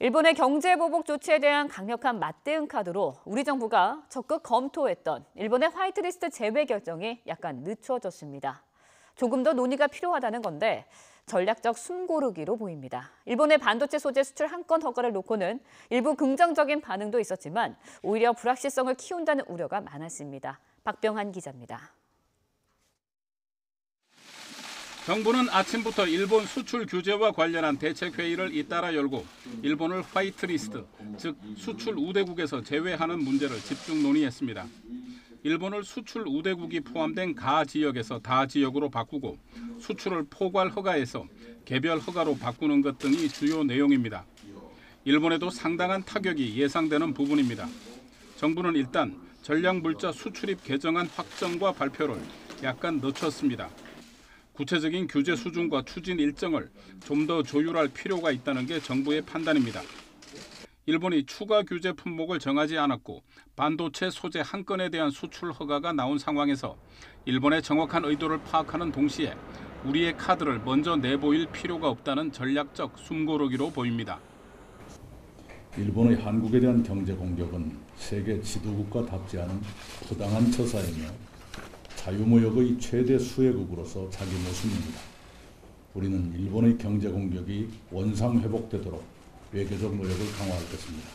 일본의 경제보복 조치에 대한 강력한 맞대응 카드로 우리 정부가 적극 검토했던 일본의 화이트리스트 제외 결정이 약간 늦춰졌습니다. 조금 더 논의가 필요하다는 건데 전략적 숨고르기로 보입니다. 일본의 반도체 소재 수출 한 건 허가를 놓고는 일부 긍정적인 반응도 있었지만 오히려 불확실성을 키운다는 우려가 많았습니다. 박병한 기자입니다. 정부는 아침부터 일본 수출 규제와 관련한 대책회의를 잇따라 열고 일본을 화이트리스트, 즉 수출 우대국에서 제외하는 문제를 집중 논의했습니다. 일본을 수출 우대국이 포함된 가 지역에서 다 지역으로 바꾸고 수출을 포괄 허가에서 개별 허가로 바꾸는 것 등이 주요 내용입니다. 일본에도 상당한 타격이 예상되는 부분입니다. 정부는 일단 전략물자 수출입 개정안 확정과 발표를 약간 늦췄습니다. 구체적인 규제 수준과 추진 일정을 좀 더 조율할 필요가 있다는 게 정부의 판단입니다. 일본이 추가 규제 품목을 정하지 않았고 반도체 소재 한 건에 대한 수출 허가가 나온 상황에서 일본의 정확한 의도를 파악하는 동시에 우리의 카드를 먼저 내보일 필요가 없다는 전략적 숨고르기로 보입니다. 일본의 한국에 대한 경제 공격은 세계 지도국가답지 않은 부당한 처사이며 자유무역의 최대 수혜국으로서 자기 모습입니다. 우리는 일본의 경제 공격이 원상회복되도록 외교적 노력을 강화할 것입니다.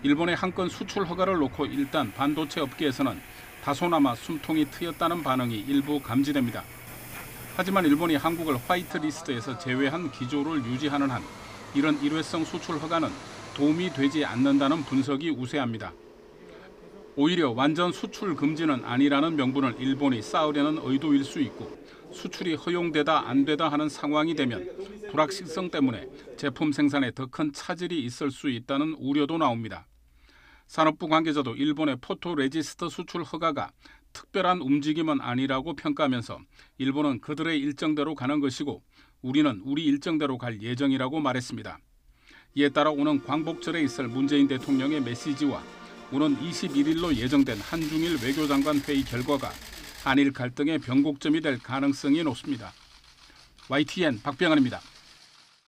일본의 한 건 수출 허가를 놓고 일단 반도체 업계에서는 다소나마 숨통이 트였다는 반응이 일부 감지됩니다. 하지만 일본이 한국을 화이트리스트에서 제외한 기조를 유지하는 한 이런 일회성 수출 허가는 도움이 되지 않는다는 분석이 우세합니다. 오히려 완전 수출 금지는 아니라는 명분을 일본이 쌓으려는 의도일 수 있고 수출이 허용되다 안 되다 하는 상황이 되면 불확실성 때문에 제품 생산에 더 큰 차질이 있을 수 있다는 우려도 나옵니다. 산업부 관계자도 일본의 포토레지스트 수출 허가가 특별한 움직임은 아니라고 평가하면서 일본은 그들의 일정대로 가는 것이고 우리는 우리 일정대로 갈 예정이라고 말했습니다. 이에 따라 오는 광복절에 있을 문재인 대통령의 메시지와 오는 21일로 예정된 한중일 외교장관 회의 결과가 한일 갈등의 변곡점이 될 가능성이 높습니다. YTN 박병환입니다.